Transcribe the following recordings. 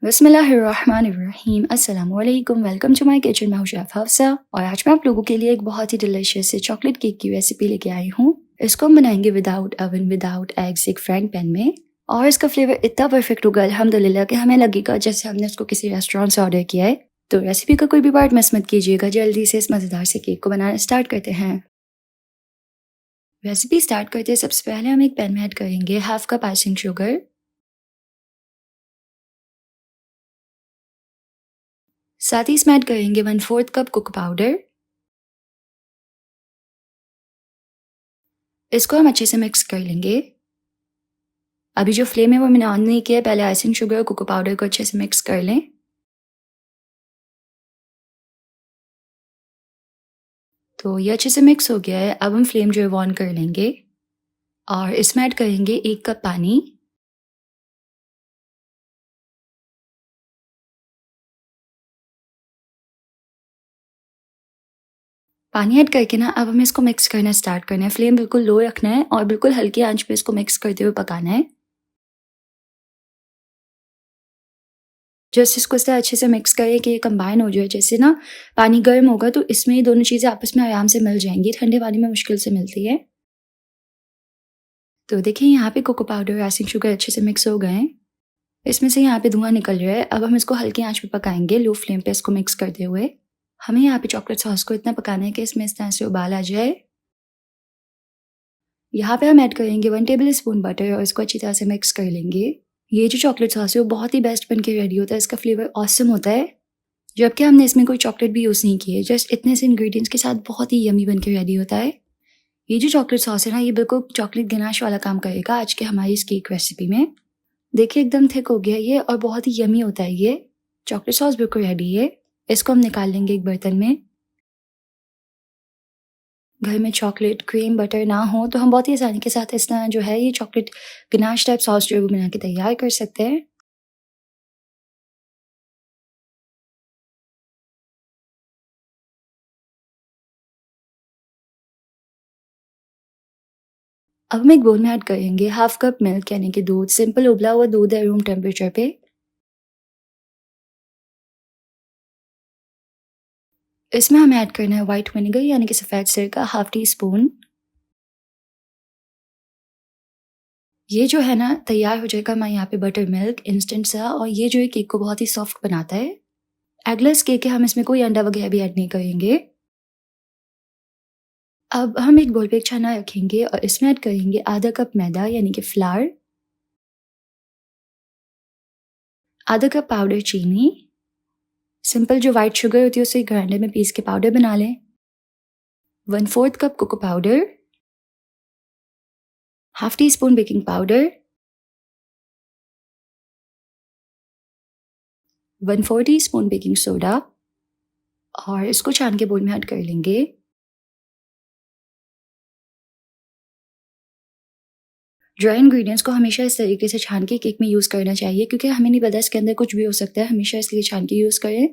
बिस्मिल्लाहिर्रहमानिर्रहीम अस्सलामुअलैकुम। Welcome to my kitchen. मैं हूं शेफ़ हफ्सा और आज मैं आप लोगों के लिए एक बहुत ही डिलीशियस से चॉकलेट केक की रेसिपी लेके आई हूँ। इसको हम बनाएंगे विदाउट ओवन, विदाउट एग्स, एक फ्राइंग पैन में। और इसका फ्लेवर इतना परफेक्ट होगा अल्हम्दुलिल्लाह कि हमें लगेगा जैसे हमने इसको किसी रेस्टोरेंट से ऑर्डर किया है। तो रेसिपी का कोई भी पार्ट मिस मत कीजिएगा। जल्दी से इस मज़ेदार से केक को बनाना स्टार्ट करते हैं। रेसिपी स्टार्ट करते हैं। सबसे पहले हम एक पैन में ऐड करेंगे हाफ कप आइसिंग शुगर। साथ ही इसमें ऐड करेंगे 1/4 कप कोको पाउडर। इसको हम अच्छे से मिक्स कर लेंगे। अभी जो फ्लेम है वो मैंने ऑन नहीं किया है। पहले आइसिंग शुगर और कोको पाउडर को अच्छे से मिक्स कर लें। तो ये अच्छे से मिक्स हो गया है। अब हम फ्लेम जो है वो ऑन कर लेंगे और इसमें ऐड करेंगे 1 कप पानी। पानी ऐड करके ना अब हमें इसको मिक्स करना स्टार्ट करना है। फ्लेम बिल्कुल लो रखना है और बिल्कुल हल्की आंच पे इसको मिक्स करते हुए पकाना है। जस्ट इसको इस तरह अच्छे से मिक्स करें कि ये कंबाइन हो जाए। जैसे ना पानी गर्म होगा तो इसमें ये दोनों चीज़ें आपस में आराम से मिल जाएंगी। ठंडे पानी में मुश्किल से मिलती है। तो देखिए यहाँ पे कोको पाउडर और आइसिंग शुगर अच्छे से मिक्स हो गए हैं। इसमें से यहाँ पे धुआं निकल रहा है। अब हम इसको हल्की आंच पे पकाएंगे, लो फ्लेम पे इसको मिक्स करते हुए। हमें यहाँ पे चॉकलेट सॉस को इतना पकाना है कि इसमें इस तरह से उबाल आ जाए। यहाँ पे हम ऐड करेंगे 1 टेबल स्पून बटर और इसको अच्छी तरह से मिक्स कर लेंगे। ये जो चॉकलेट सॉस है वो बहुत ही बेस्ट बन के रेडी होता है। इसका फ्लेवर ऑसम होता है। जबकि हमने इसमें कोई चॉकलेट भी यूज़ नहीं की है। जस्ट इतने से इंग्रेडिएंट्स के साथ बहुत ही यमी बन के रेडी होता है। ये जो चॉकलेट सॉस है ना, ये बिल्कुल चॉकलेट गनाश वाला काम करेगा आज के हमारी इस केक रेसिपी में। देखिए एकदम थिक हो गया ये और बहुत ही यमी होता है ये। चॉकलेट सॉस बिल्कुल रेडी है। इसको हम निकाल लेंगे एक बर्तन में। घर में चॉकलेट, क्रीम, बटर ना हो तो हम बहुत ही आसानी के साथ इस तरह जो है ये चॉकलेट गनाश टाइप सॉस जो है वो बना के तैयार कर सकते हैं। अब हम एक बोल में ऐड करेंगे हाफ कप मिल्क यानी कि दूध। सिंपल उबला हुआ दूध है रूम टेम्परेचर पे। इसमें हमें ऐड करना है व्हाइट विनेगर यानी कि सफ़ेद सिरका हाफ टी स्पून। ये जो है ना तैयार हो जाएगा हमारे यहाँ पे बटर मिल्क इंस्टेंट सा, और ये जो है केक को बहुत ही सॉफ्ट बनाता है। एगलेस केक है, हम इसमें कोई अंडा वगैरह भी ऐड नहीं करेंगे। अब हम एक बोल पे एक छाना रखेंगे और इसमें ऐड करेंगे आधा कप मैदा यानी कि फ्लावर, आधा कप पाउडर चीनी। सिंपल जो व्हाइट शुगर होती है उसे ग्राइंडर में पीस के पाउडर बना लें। 1/4 cup cocoa powder, half teaspoon baking powder, 1/4 teaspoon baking soda और इसको छान के बोल में ऐड कर लेंगे। ड्राई इंग्रेडिएंट्स को हमेशा इस तरीके से छान के केक में यूज़ करना चाहिए क्योंकि हमें नहीं पता इसके अंदर कुछ भी हो सकता है। हमेशा इसलिए छान के यूज़ करें।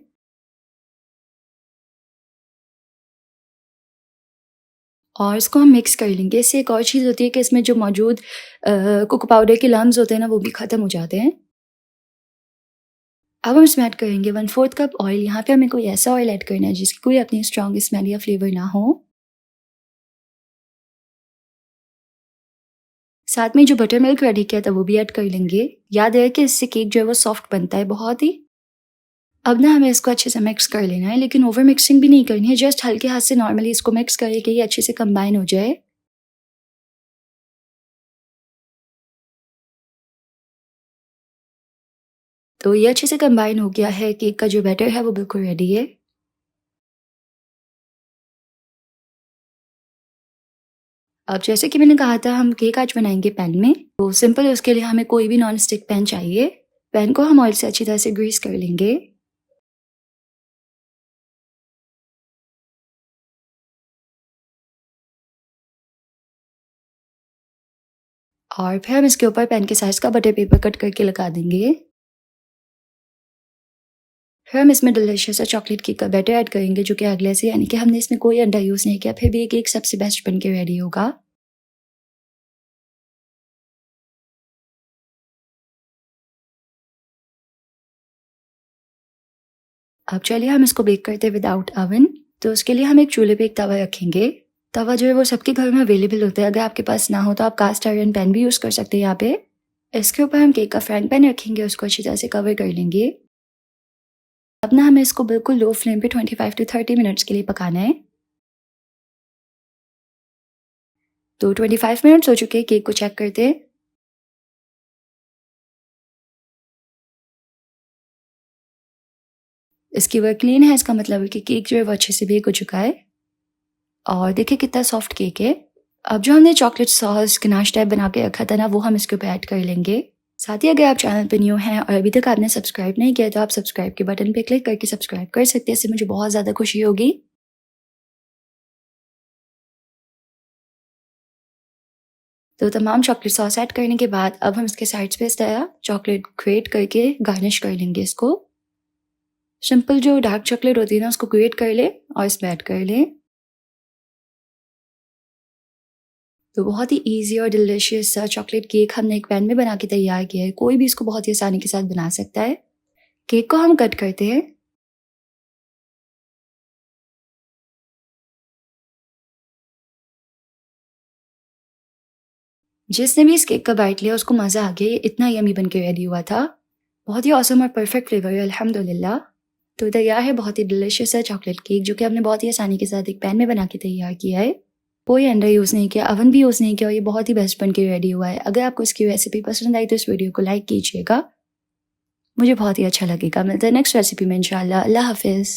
और इसको हम मिक्स कर लेंगे। इससे एक और चीज़ होती है कि इसमें जो मौजूद कोको पाउडर के लम्स होते हैं ना वो भी ख़त्म हो जाते हैं। अब हम इसमें ऐड करेंगे 1/4 कप ऑयल। यहाँ पे हमें कोई ऐसा ऑयल ऐड करना है जिसकी कोई अपनी स्ट्रॉन्ग स्मेल या फ्लेवर ना हो। साथ में जो बटर मिल्क रेडी किया था वो भी ऐड कर लेंगे। याद है कि इससे केक जो है वो सॉफ्ट बनता है बहुत ही। अब ना हमें इसको अच्छे से मिक्स कर लेना है, लेकिन ओवर मिक्सिंग भी नहीं करनी है। जस्ट हल्के हाथ से नॉर्मली इसको मिक्स करें कि ये अच्छे से कंबाइन हो जाए। तो ये अच्छे से कंबाइन हो गया है। केक का जो बैटर है वो बिल्कुल रेडी है। अब जैसे कि मैंने कहा था हम केक आज बनाएंगे पैन में। तो सिंपल उसके लिए हमें कोई भी नॉन स्टिक पैन चाहिए। पैन को हम ऑयल से अच्छी तरह से ग्रीस कर लेंगे। और फिर हम इसके ऊपर पैन के साइज का बटर पेपर कट करके लगा देंगे। फिर हम इसमें डिलीशियस सा चॉकलेट केक का बैटर ऐड करेंगे जो कि अगले से, यानी कि हमने इसमें कोई अंडा यूज़ नहीं किया। फिर भी ये केक सबसे बेस्ट बन के रेडी होगा। अब चलिए हम इसको बेक करते हैं विदाउट ओवन। तो उसके लिए हम एक चूल्हे पे एक तवा रखेंगे। तवा जो है वो सबके घर में अवेलेबल होता है, अगर आपके पास ना हो तो आप कास्ट आयरन पैन भी यूज़ कर सकते हैं यहाँ पे। इसके ऊपर हम केक का फ्राइंग पैन रखेंगे, उसको अच्छी तरह से कवर कर लेंगे। अब ना हमें इसको बिल्कुल लो फ्लेम पे 25 to 30 मिनट्स के लिए पकाना है। तो 25 मिनट्स हो चुके हैं, केक को चेक करते हैं। इसकी वर्क क्लीन है, इसका मतलब है कि केक जो है वो अच्छे से बेक हो चुका है। और देखिए कितना सॉफ्ट केक है। अब जो हमने चॉकलेट सॉस गनाश टाइप बना के रखा था ना, वो हम इसके ऊपर ऐड कर लेंगे। साथ ही अगर आप चैनल पे न्यू हैं और अभी तक आपने सब्सक्राइब नहीं किया तो आप सब्सक्राइब के बटन पे क्लिक करके सब्सक्राइब कर सकते हैं, इससे मुझे बहुत ज़्यादा खुशी होगी। तो तमाम चॉकलेट सॉस ऐड करने के बाद अब हम इसके साइड्स पे इस तरह चॉकलेट ग्रेट करके गार्निश कर लेंगे इसको। सिंपल जो डार्क चॉकलेट होती है ना, उसको ग्रेट कर ले और इसमें ऐड कर ले। तो बहुत ही ईजी और डिलिशियस सा चॉकलेट केक हमने एक पैन में बना के तैयार किया है। कोई भी इसको बहुत ही आसानी के साथ बना सकता है। केक को हम कट करते हैं। जिसने भी इस केक का बाइट लिया उसको मज़ा आ गया, ये इतना यमी बन के रेडी हुआ था। बहुत ही ऑसम और परफेक्ट फ्लेवर है अल्हम्दुलिल्लाह। तो तैयार है बहुत ही डिलिशियस सा चॉकलेट केक, जो कि हमने बहुत ही आसानी के साथ एक पैन में बना के तैयार किया है। कोई अंडा यूज़ नहीं किया, ओवन भी यूज़ नहीं किया और ये बहुत ही बेस्ट बन के रेडी हुआ है। अगर आपको इसकी रेसिपी पसंद आई तो इस वीडियो को लाइक कीजिएगा, मुझे बहुत ही अच्छा लगेगा। मिलते हैं नेक्स्ट रेसिपी में इंशाल्लाह। अल्लाह हाफिज़।